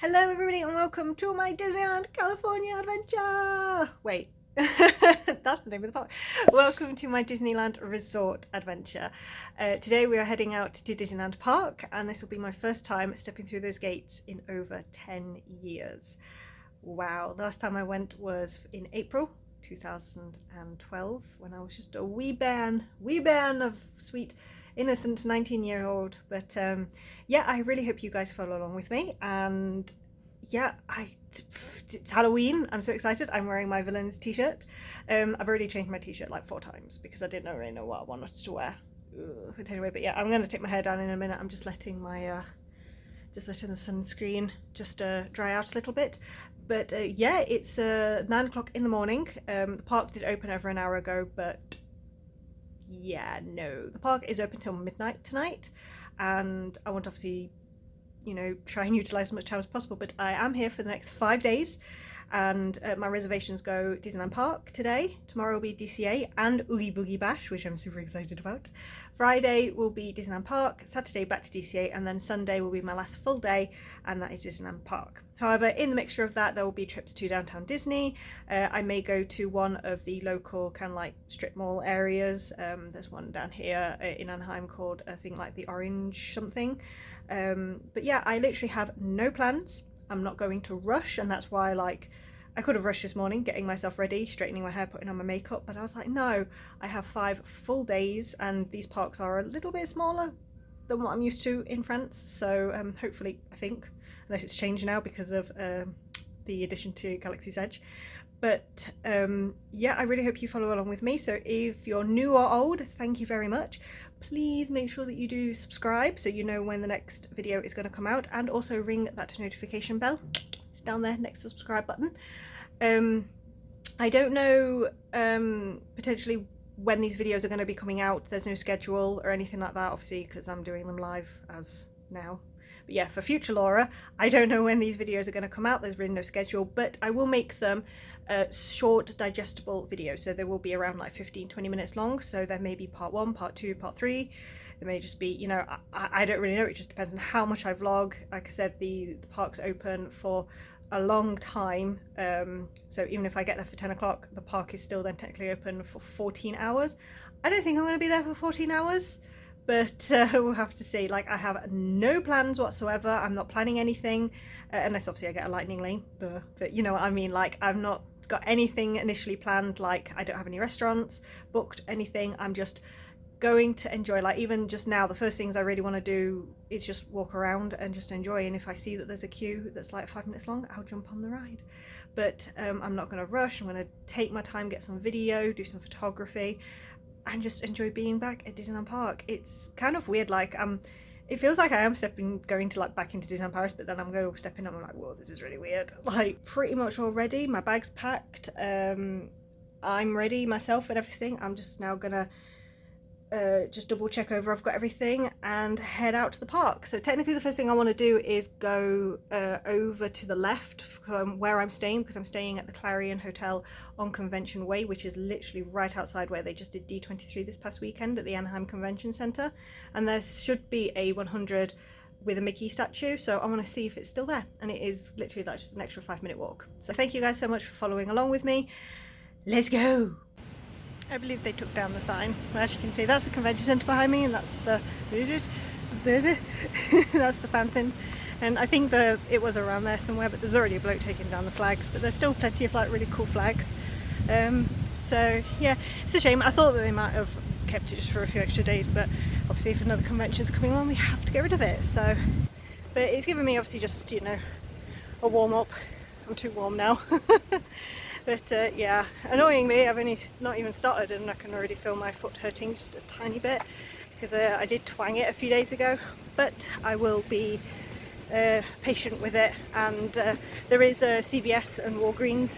Hello everybody and welcome to my Disneyland California adventure! Wait, that's the name of the park. Welcome to my Disneyland Resort adventure. Today we are heading out to Disneyland Park and this will be my first time stepping through those gates in over 10 years. Wow, the last time I went was in April 2012 when I was just a wee bairn of sweet innocent 19-year-old, but yeah, I really hope you guys follow along with me. And yeah, it's Halloween. I'm so excited. I'm wearing my villains t-shirt. I've already changed my t-shirt like 4 times because I didn't really know what I wanted to wear. But anyway, but yeah, I'm going to take my hair down in a minute. I'm just letting my the sunscreen just dry out a little bit. But yeah, it's 9 o'clock in the morning. The park did open over an hour ago, but yeah, no, the park is open till midnight tonight, and I want to obviously, you know, try and utilize as much time as possible, but I am here for the next 5 days, and my reservations go Disneyland Park today, tomorrow will be DCA and Oogie Boogie Bash, which I'm super excited about. Friday will be Disneyland Park, Saturday back to DCA, and then Sunday will be my last full day, and that is Disneyland Park. However, in the mixture of that, there will be trips to Downtown Disney. I may go to one of the local kind of like strip mall areas. There's one down here in Anaheim called, I think, like the Orange something. But yeah, I literally have no plans. I'm not going to rush, and that's why, like, I could have rushed this morning getting myself ready, straightening my hair, putting on my makeup, but I was like, no, I have 5 full days, and these parks are a little bit smaller than what I'm used to in France, so hopefully, I think, unless it's changed now because of the addition to Galaxy's Edge. But yeah, I really hope you follow along with me. So if you're new or old, thank you very much. Please make sure that you do subscribe so you know when the next video is going to come out, and also ring that notification bell. It's down there next to the subscribe button. I don't know potentially when these videos are going to be coming out. There's no schedule or anything like that, obviously, because I'm doing them live as now. But yeah, for future Laura, I don't know when these videos are going to come out. There's really no schedule, but I will make them short, digestible videos. So they will be around like 15-20 minutes long. So there may be part 1, part 2, part 3. There may just be, you know, I don't really know. It just depends on how much I vlog. Like I said, the park's open for a long time. So even if I get there for 10 o'clock, the park is still then technically open for 14 hours. I don't think I'm going to be there for 14 hours. But we'll have to see. Like, I have no plans whatsoever. I'm not planning anything, unless obviously I get a lightning lane. But you know what I mean. Like, I've not got anything initially planned. Like, I don't have any restaurants booked, anything. I'm just going to enjoy. Like, even just now, the first things I really want to do is just walk around and just enjoy. And if I see that there's a queue that's like 5 minutes long, I'll jump on the ride. But I'm not going to rush. I'm going to take my time, get some video, do some photography, and just enjoy being back at Disneyland Park. It's kind of weird, like it feels like I am going to like back into Disneyland Paris, but then I'm going to step in and I'm like, whoa, this is really weird. Like, pretty much all ready, my bag's packed, I'm ready myself and everything. I'm just now gonna just double check over I've got everything and head out to the park. So technically the first thing I want to do is go over to the left from where I'm staying, because I'm staying at the Clarion Hotel on Convention Way, which is literally right outside where they just did D23 this past weekend at the Anaheim Convention Center, and there should be a 100 with a Mickey statue, so I want to see if it's still there, and it is literally like just an extra 5-minute walk. So thank you guys so much for following along with me. Let's go! I believe they took down the sign. As you can see, that's the convention centre behind me, and that's the that's the fountains. And I think it was around there somewhere, but there's already a bloke taking down the flags. But there's still plenty of like really cool flags. So yeah, it's a shame. I thought that they might have kept it just for a few extra days, but obviously if another convention's coming along, they have to get rid of it. So, but it's given me obviously just, you know, a warm up. I'm too warm now. But yeah, annoyingly, I've only not even started and I can already feel my foot hurting just a tiny bit, because I did twang it a few days ago. But I will be patient with it, and there is a CVS and Walgreens,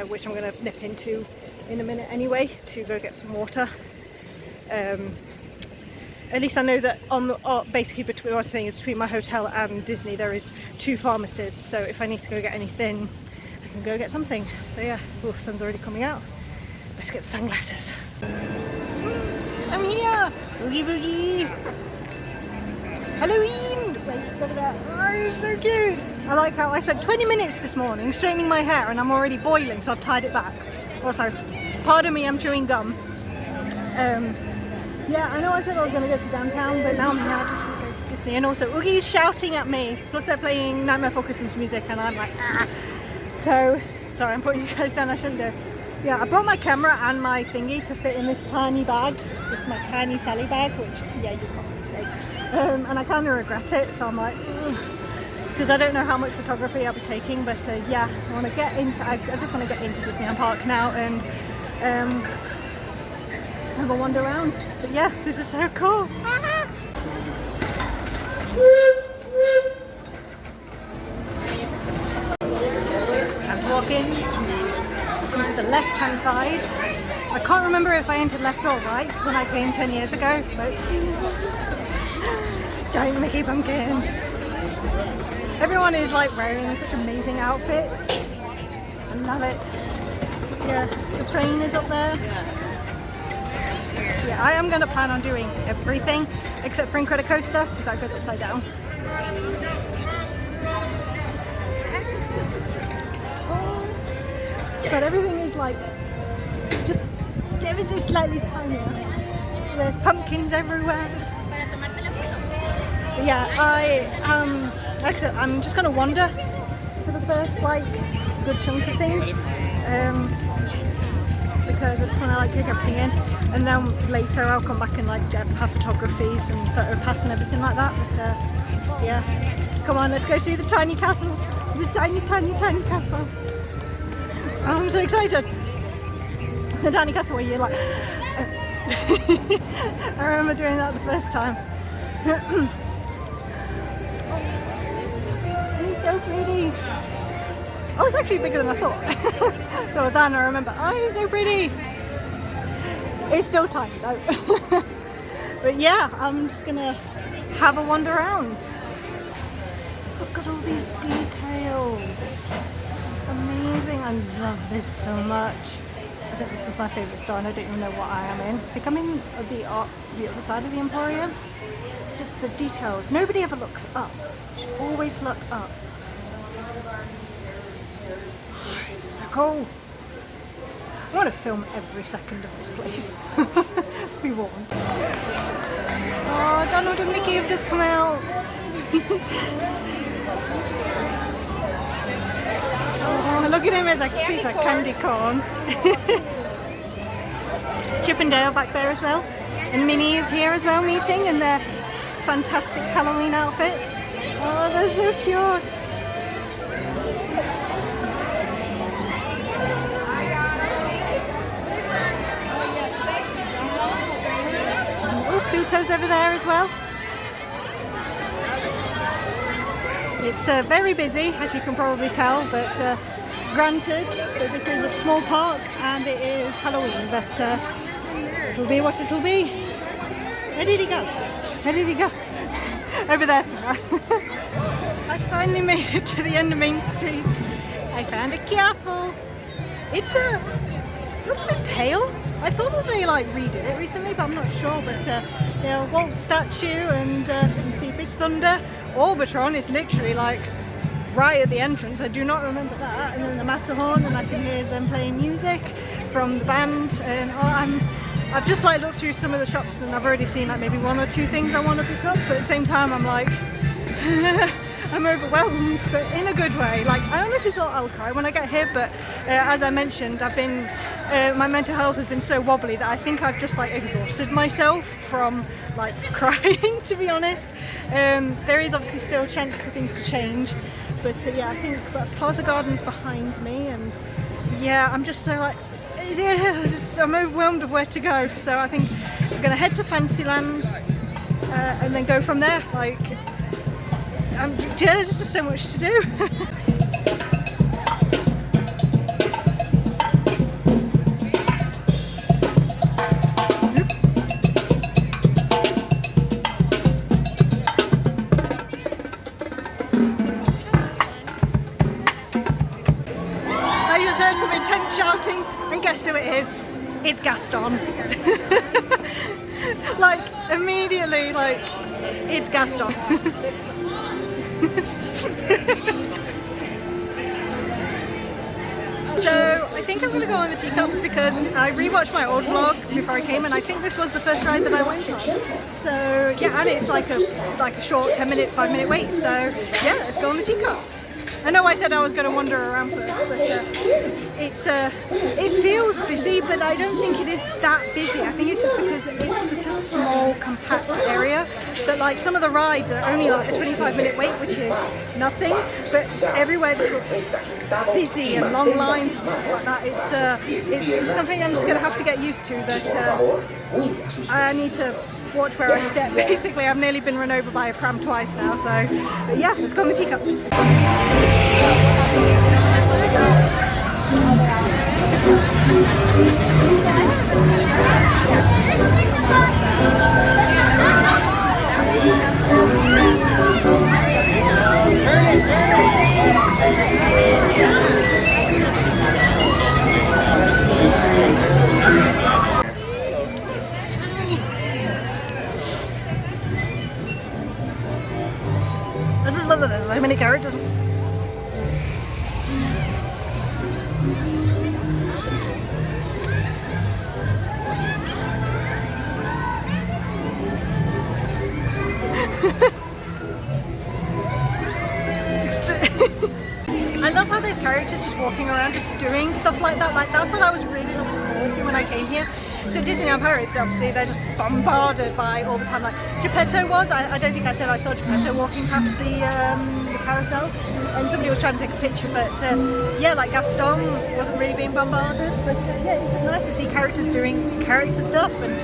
which I'm going to nip into in a minute anyway to go get some water. At least I know that basically between my hotel and Disney there is 2 pharmacies, so if I need to go get anything, I can go get something. So yeah, the sun's already coming out. Let's get the sunglasses. I'm here! Boogie boogie! Halloween! Wait, look at that. Oh, it's so cute! I like how I spent 20 minutes this morning straightening my hair and I'm already boiling, so I've tied it back. Also, pardon me, I'm chewing gum. Yeah, I know I said I was going to go to downtown, but now I'm here, I just want to go to Disney. And also, Oogie's shouting at me, plus they're playing Nightmare Before Christmas music and I'm like, ah. So, sorry, I'm putting you guys down, I shouldn't do. Yeah, I brought my camera and my thingy to fit in this tiny bag. This is my tiny Sally bag, which, yeah, you can't really see. And I kind of regret it, so I'm like, because I don't know how much photography I'll be taking, but yeah, I want to get into, actually, I just want to get into Disneyland Park now and have a wander around. But yeah, this is so cool. Time to walk in. To the left hand side. I can't remember if I entered left or right when I came 10 years ago, but giant Mickey pumpkin. Everyone is like wearing such amazing outfits. I love it. Yeah, the train is up there. Yeah, I am going to plan on doing everything except for Incredicoaster because that goes upside down. But everything is like just ever so slightly tinier. There's pumpkins everywhere. But yeah, like I said, I'm just gonna wander for the first like good chunk of things because I just wanna like take everything in, and then later I'll come back and like have photographies and photo pass and everything like that. But yeah, come on, let's go see the tiny castle, the tiny castle. I'm so excited. The tiny castle where you're like I remember doing that the first time. It's so pretty. Oh, it's actually bigger than I thought. So then I remember, oh, it's so pretty. It's still tiny though. But yeah, I'm just gonna have a wander around. Look at all these details. Amazing, I love this so much. I think this is my favourite store and I don't even know what I am in. I think I'm in the other side of the Emporium. Just the details. Nobody ever looks up. You should always look up. Oh, this is so cool. I want to film every second of this place. Be warned. Oh, Donald and Mickey have just come out. Oh, look at him as a piece of candy corn. Chip and Dale back there as well. And Minnie is here as well meeting in their fantastic Halloween outfits. Oh, they're so cute. Oh, Pluto's over there as well. It's very busy, as you can probably tell, but granted that this is a small park and it is Halloween, but it'll be what it'll be. Where did he go? Where did he go? Over there somewhere. I finally made it to the end of Main Street. I found a castle. It's a little bit pale. I thought that they like redid it recently, but I'm not sure. But yeah, Walt statue and you can see Big Thunder. Orbitron is literally like right at the entrance. I do not remember that. And then the Matterhorn, and I can hear them playing music from the band. And I've just like looked through some of the shops and I've already seen like maybe one or two things I want to pick up. But at the same time, I'm like, I'm overwhelmed, but in a good way. Like I honestly thought I would cry when I get here, but as I mentioned, I've been my mental health has been so wobbly that I think I've just like exhausted myself from like crying, to be honest. There is obviously still a chance for things to change, but yeah, I think Plaza Garden's behind me, and yeah, I'm just so like, yeah, I'm overwhelmed of where to go. So I think I'm gonna head to Fantasyland and then go from there. Like, there's just so much to do. Some intense shouting, and guess who it is? It's Gaston. Like immediately, like it's Gaston. I think I'm going to go on the teacups because I rewatched my old vlog before I came, and I think this was the first ride that I went on. So yeah, and it's like a short 10-minute, 5-minute wait. So yeah, let's go on the teacups. I know I said I was going to wander around first, but it feels busy, but I don't think it is that busy. I think it's just because it's such a small, compact area that like some of the rides are only like a 25-minute wait, which is nothing, but everywhere just looks busy and long lines and stuff like that. It's just something I'm just going to have to get used to, that I need to watch where I step. Basically, I've nearly been run over by a pram twice now, so but yeah, let's go on the teacups. I just love that there's so many characters. I love how there's characters just walking around just doing stuff like that. Like that's what I was really looking forward to when I came here. So Disneyland Paris, obviously they're just bombarded by all the time. Like Geppetto was, I don't think I said I saw Geppetto walking past the carousel, and somebody was trying to take a picture, but yeah, like Gaston wasn't really being bombarded. But yeah, it's just nice to see characters doing character stuff, and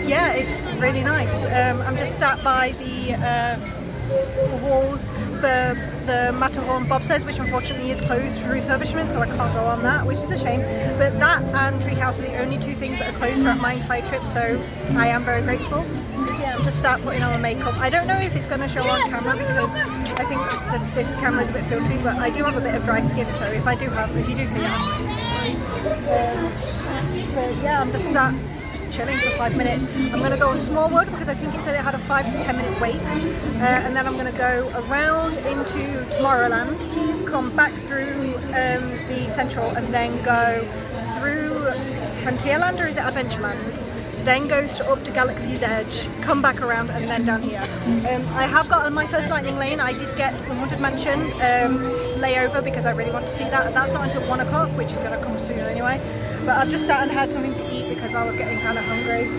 yeah, it's really nice. I'm just sat by the walls for the Matterhorn bobsleds, which unfortunately is closed for refurbishment, so I can't go on that, which is a shame. But that and Treehouse are the only two things that are closed throughout my entire trip, so I am very grateful. But yeah, I'm just sat putting on my makeup. I don't know if it's going to show on camera because I think that this camera is a bit filtery, but I do have a bit of dry skin, so if you do see it, I'm really sorry. But yeah, I'm just sat chilling for 5 minutes. I'm going to go on Small World because I think it said it had a 5 to 10 minute wait, and then I'm going to go around into Tomorrowland, come back through the Central, and then go through Frontierland, or is it Adventureland, then go up to Galaxy's Edge, come back around, and then down here. I have got on my first Lightning Lane. I did get the Haunted Mansion layover because I really want to see that, and that's not until 1 o'clock, which is going to come soon anyway. But I've just sat and had something to eat because I was getting kind of hungry.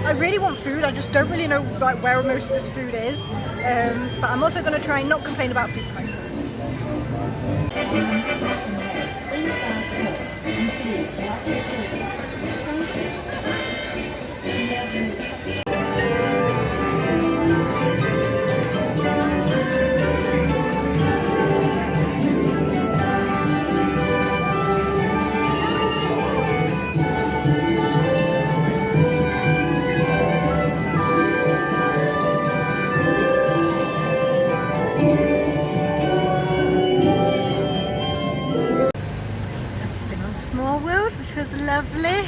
I really want food, I just don't really know like where most of this food is. But I'm also going to try and not complain about food prices. Lovely.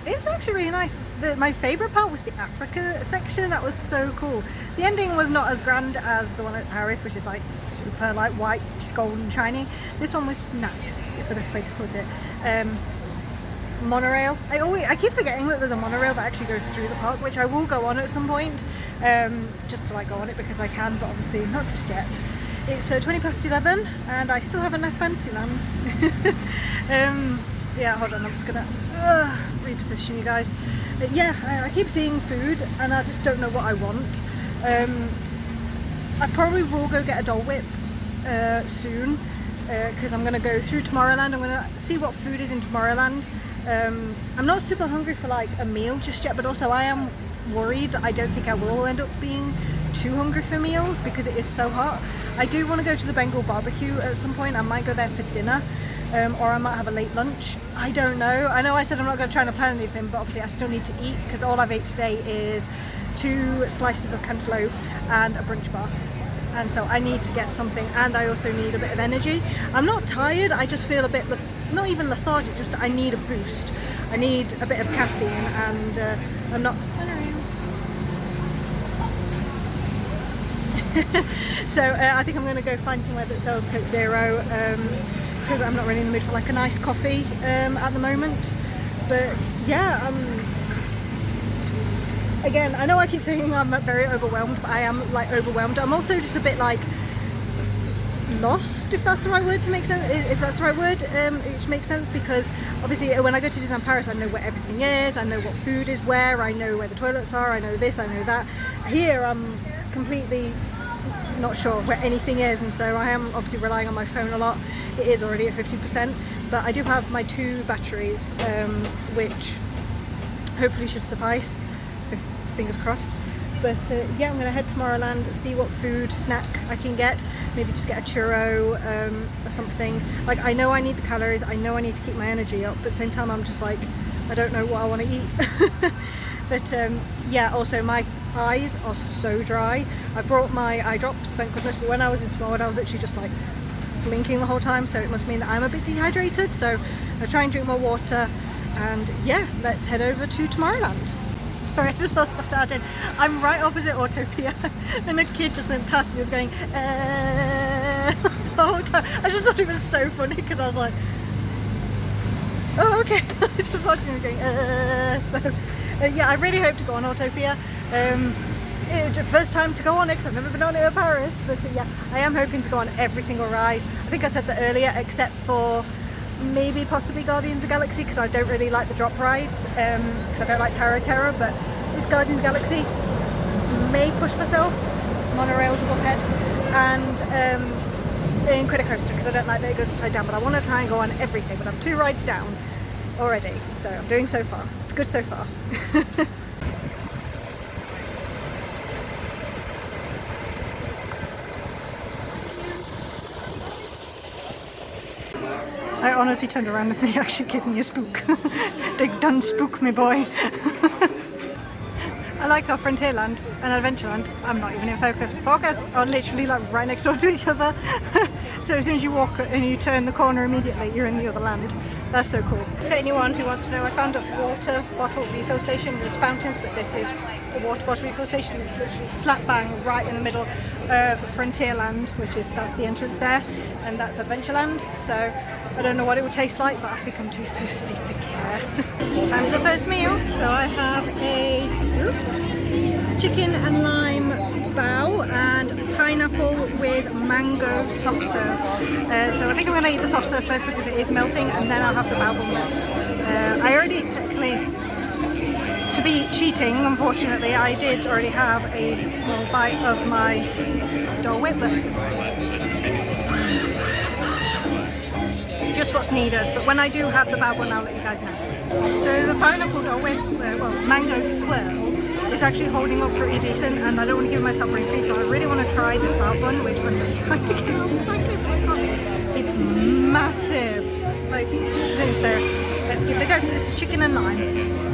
It's actually really nice. My favourite part was the Africa section. That was so cool. The ending was not as grand as the one at Paris, which is like super like white, golden, shiny. This one was nice, is the best way to put it. Monorail. I keep forgetting that there's a monorail that actually goes through the park, which I will go on at some point, just to like go on it because I can, but obviously not just yet. It's 11:20 and I still haven't left Fantasyland. Yeah, hold on, I'm just gonna reposition you guys. But yeah, I keep seeing food and I just don't know what I want. I probably will go get a Dole Whip soon because I'm gonna go through Tomorrowland. I'm gonna see what food is in Tomorrowland. I'm not super hungry for like a meal just yet, but also I am worried that I don't think I will end up being too hungry for meals because it is so hot. I do want to go to the Bengal barbecue at some point. I might go there for dinner. Or I might have a late lunch. I don't know. I know I said I'm not going to try and plan anything, but obviously I still need to eat because all I've ate today is 2 slices of cantaloupe and a brunch bar. And so I need to get something, and I also need a bit of energy. I'm not tired, I just feel a bit, not even lethargic, just I need a boost. I need a bit of caffeine, and I'm not... So I think I'm going to go find somewhere that sells Coke Zero. because I'm not really in the mood for like a nice coffee at the moment. But yeah, again, I know I keep saying I'm very overwhelmed, but I am like overwhelmed. I'm also just a bit like lost, if that's the right word to make sense, if that's the right word, which makes sense, because obviously when I go to Disneyland Paris I know where everything is, I know what food is where, I know where the toilets are, I know this, I know that. Here I'm completely not sure where anything is, and so I am obviously relying on my phone a lot. It is already at 50%, but I do have my 2 batteries, which hopefully should suffice, fingers crossed. But yeah, I'm going to head to Tomorrowland, see what food, snack I can get. Maybe just get a churro or something. Like, I know I need the calories, I know I need to keep my energy up, but at the same time I'm just like, I don't know what I want to eat. But yeah, also my eyes are so dry. I brought my eye drops, thank goodness, but when I was in Small World I was actually just like blinking the whole time, so it must mean that I'm a bit dehydrated. So I'll try and drink more water, and yeah, let's head over to Tomorrowland. Sorry, I just saw stuff to add in. I'm right opposite Autopia, and a kid just went past and he was going the whole time. I just thought it was so funny because I was like, oh okay. Just watching him going so yeah, I really hope to go on Autopia. It's the first time to go on it because I've never been on it in Paris, but yeah, I am hoping to go on every single ride. I think I said that earlier, except for maybe possibly Guardians of the Galaxy, because I don't really like the drop rides, because I don't like Tower of Terror, but it's Guardians of the Galaxy. May push myself, monorails above head, and in Coaster, because I don't like that it goes upside down, but I want to try and go on everything, but I'm 2 rides down already, so I'm doing so far. It's good so far. I honestly turned around and they actually gave me a spook. They done spook me, boy. I like our Frontierland and Adventureland. I'm not even in focus. Focus are literally like right next door to each other. So as soon as you walk and you turn the corner immediately, you're in the other land. That's so cool. For anyone who wants to know, I found a water bottle refill station. There's fountains, but this is a water bottle refill station. It's literally slap bang right in the middle of Frontierland, that's the entrance there, and that's Adventureland. So I don't know what it would taste like, but I think I'm too thirsty to care. Time for the first meal. So I have a chicken and lime bao and pineapple with mango soft serve. So I think I'm going to eat the soft serve first because it is melting, and then I'll have the bao bun melt. I already technically, to be cheating, unfortunately, I did already have a small bite of my Dole Whip. Just what's needed, but when I do have the bao bun, I'll let you guys know. So the pineapple Dole Whip, mango swirl, is actually holding up pretty decent, and I don't want to give myself brain freeze, so I really want to try this bao bun, which I'm just trying to get out of the packet. It's massive. Like, so let's give it a go. So this is chicken and lime.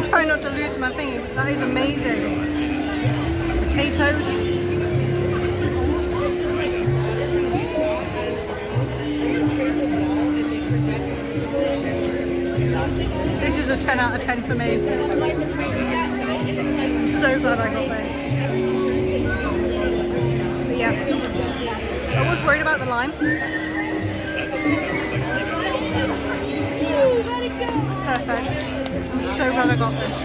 Try not to lose my thing, but that is amazing. Potatoes. This is a 10 out of 10 for me. I'm so glad I got this. But yeah, I was worried about the lime. Perfect. I'm so glad I got this.